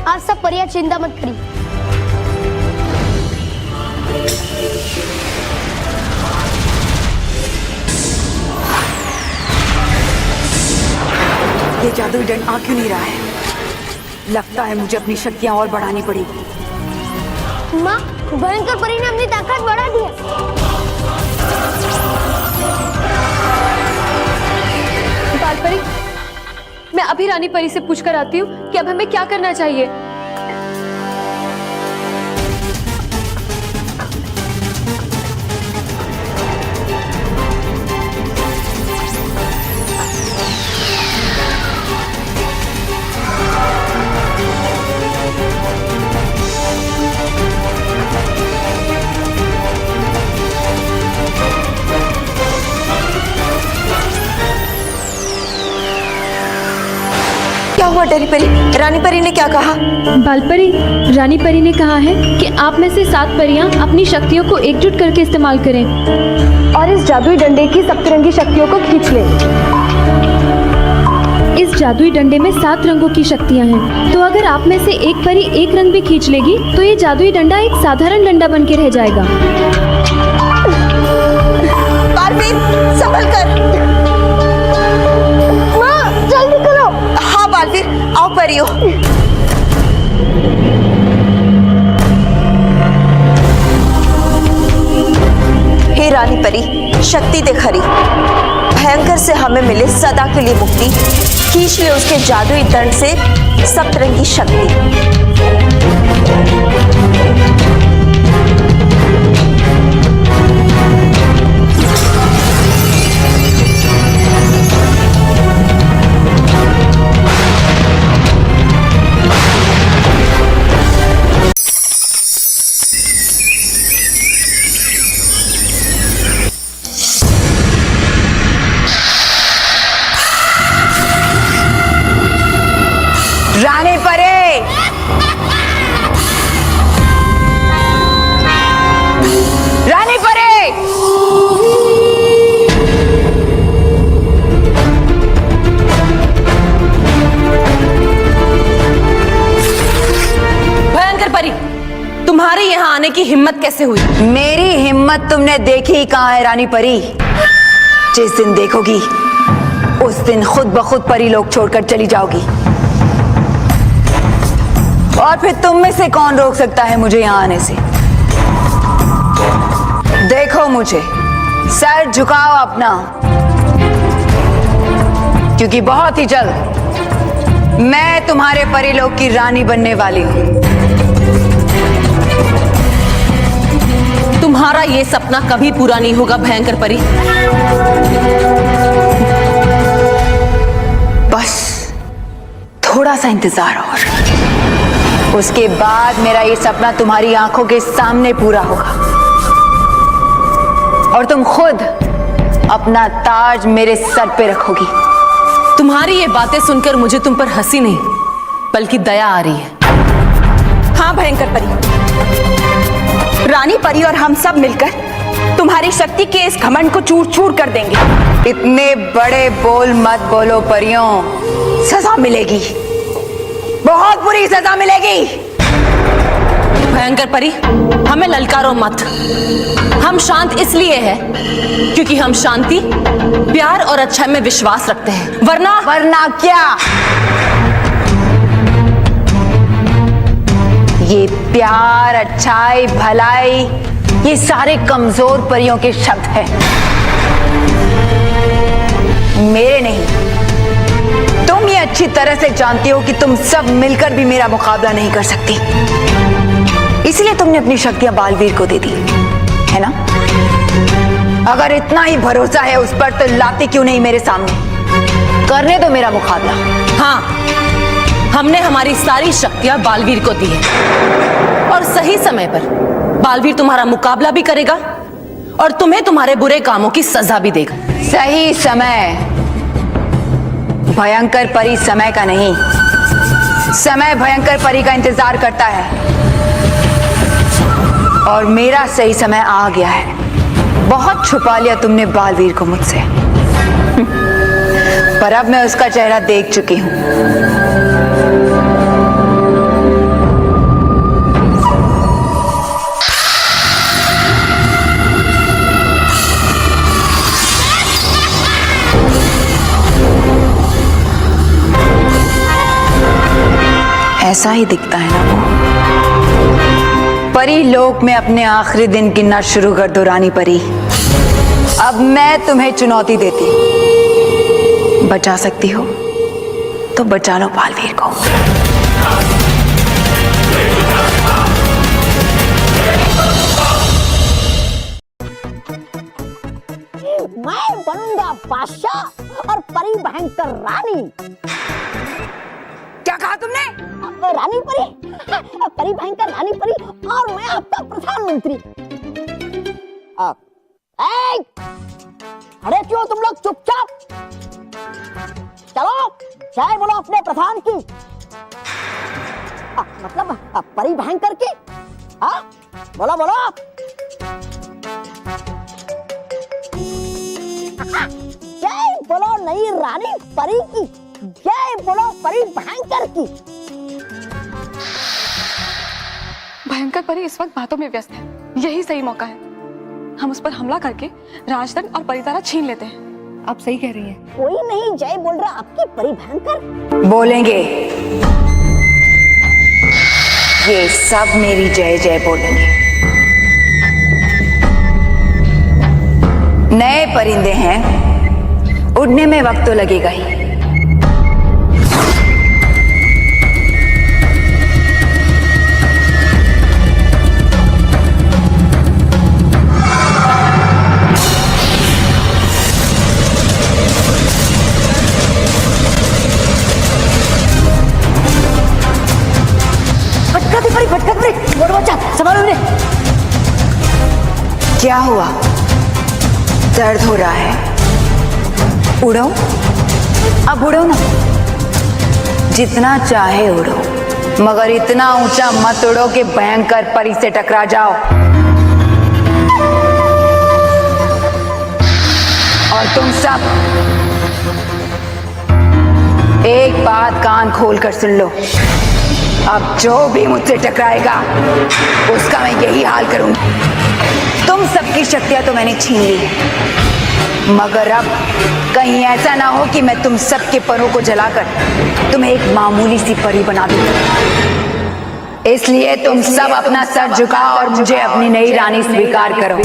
आप सब परियां चिंता मत करिए। ये जादुई दंड आ क्यों नहीं रहा है? लगता है मुझे अपनी शक्तियां और बढ़ानी पड़ेगी। माँ, भयंकर परी ने अपनी ताकत बढ़ा दी है। बालपरी, मैं अभी रानी परी से पूछकर आती हूँ कि अब हमें क्या करना चाहिए। क्या हुआ डेरी परी? रानी परी ने क्या कहा? बालपरी, रानी परी ने कहा है कि आप में से 7 परियां अपनी शक्तियों को एकजुट करके इस्तेमाल करें और इस जादुई डंडे की सप्तरंगी शक्तियों को खींच लें। इस जादुई डंडे में 7 रंगों की शक्तियां हैं, तो अगर आप में से एक परी एक रंग भी खींच लेगी तो ये जादुई डंडा एक साधारण डंडा बन के रह जाएगा। बालवीर, संभल कर। माँ, जल्दी करो। हाँ बालवीर, आओ परियो। हे रानी परी, शक्ति दे खरी। भयंकर से हमें मिले सदा के लिए मुक्ति। खींच ले उसके जादुई दंड से सप्तरंगी शक्ति। रानी परे, रानी परे, भयंकर परी, तुम्हारे यहाँ आने की हिम्मत कैसे हुई? मेरी हिम्मत तुमने देखी ही कहाँ है रानी परी? जिस दिन देखोगी उस दिन खुद ब खुद परी लोग छोड़कर चली जाओगी, और फिर तुम में से कौन रोक सकता है मुझे यहाँ आने से? देखो मुझे, सर झुकाओ अपना, क्योंकि बहुत ही जल्द मैं तुम्हारे परिलोक की रानी बनने वाली हूँ। तुम्हारा ये सपना कभी पूरा नहीं होगा भयंकर परी। बस थोड़ा सा इंतजार और, उसके बाद मेरा ये सपना तुम्हारी आंखों के सामने पूरा होगा और तुम खुद अपना ताज मेरे सर पे रखोगी। तुम्हारी ये बातें सुनकर मुझे तुम पर हंसी नहीं बल्कि दया आ रही है। हाँ भयंकर परी, रानी परी और हम सब मिलकर तुम्हारी शक्ति के इस घमंड को चूर चूर कर देंगे। इतने बड़े बोल मत बोलो परियों, सजा मिलेगी, बहुत बुरी सजा मिलेगी। भयंकर परी, हमें ललकारो मत। हम शांत इसलिए हैं क्योंकि हम शांति, प्यार और अच्छाई में विश्वास रखते हैं, वरना क्या? ये प्यार, अच्छाई, भलाई, ये सारे कमजोर परियों के शब्द हैं, मेरे नहीं। तुम ये अच्छी तरह से जानती हो कि तुम सब मिलकर भी मेरा मुकाबला नहीं कर सकती, इसलिए तुमने अपनी शक्तियां बालवीर को दे दी है ना? अगर इतना ही भरोसा है उस पर तो लाती क्यों नहीं मेरे सामने? करने दो मेरा मुकाबला। हाँ, हमने हमारी सारी शक्तियां बालवीर को दी है और सही समय पर बालवीर तुम्हारा मुकाबला भी करेगा और तुम्हें तुम्हारे बुरे कामों की सजा भी देगा। सही समय? भयंकर परी समय का नहीं, समय भयंकर परी का इंतजार करता है और मेरा सही समय आ गया है। बहुत छुपा लिया तुमने बालवीर को मुझसे, पर अब मैं उसका चेहरा देख चुकी हूं। ऐसा ही दिखता है ना वो। परी लोक में अपने आखिरी दिन गिनना शुरू कर दो रानी परी। अब मैं तुम्हें चुनौती देती, बचा सकती हो तो बचा लो बालवीर को। मैं बनूंगा बादशाह और परी भयंकर रानी। क्या कहा तुमने? रानी परी, परी भयंकर रानी परी, और मैं आपका प्रधानमंत्री। अरे क्यों तुम लोग चुपचाप? चलो जय बोलो अपने प्रधान की, मतलब परी भयंकर की। बोलो बोलो। जय बोलो नई रानी परी की, जय बोलो परी भयंकर की। भयंकर परी इस वक्त बातों में व्यस्त है, यही सही मौका है। हम उस पर हमला करके राजदंड और परितारा छीन लेते हैं। आप सही कह रही हैं। कोई नहीं जय बोल रहा आपकी परी भयंकर। बोलेंगे, ये सब मेरी जय जय बोलेंगे। नए परिंदे हैं, उड़ने में वक्त तो लगेगा ही। क्या हुआ? दर्द हो रहा है? उड़ो, अब उड़ो ना, जितना चाहे उड़ो, मगर इतना ऊंचा मत उड़ो कि भयंकर परी से टकरा जाओ। और तुम सब एक बात कान खोल कर सुन लो, अब जो भी मुझसे टकराएगा उसका मैं यही हाल करूंगी। तुम सबकी शक्तियां तो मैंने छीन ली है, मगर अब कहीं ऐसा ना हो कि मैं तुम सबके परों को जलाकर तुम्हें एक मामूली सी परी बना दूं। इसलिए तुम सब अपना सर झुकाओ और मुझे अपनी नई रानी स्वीकार करो।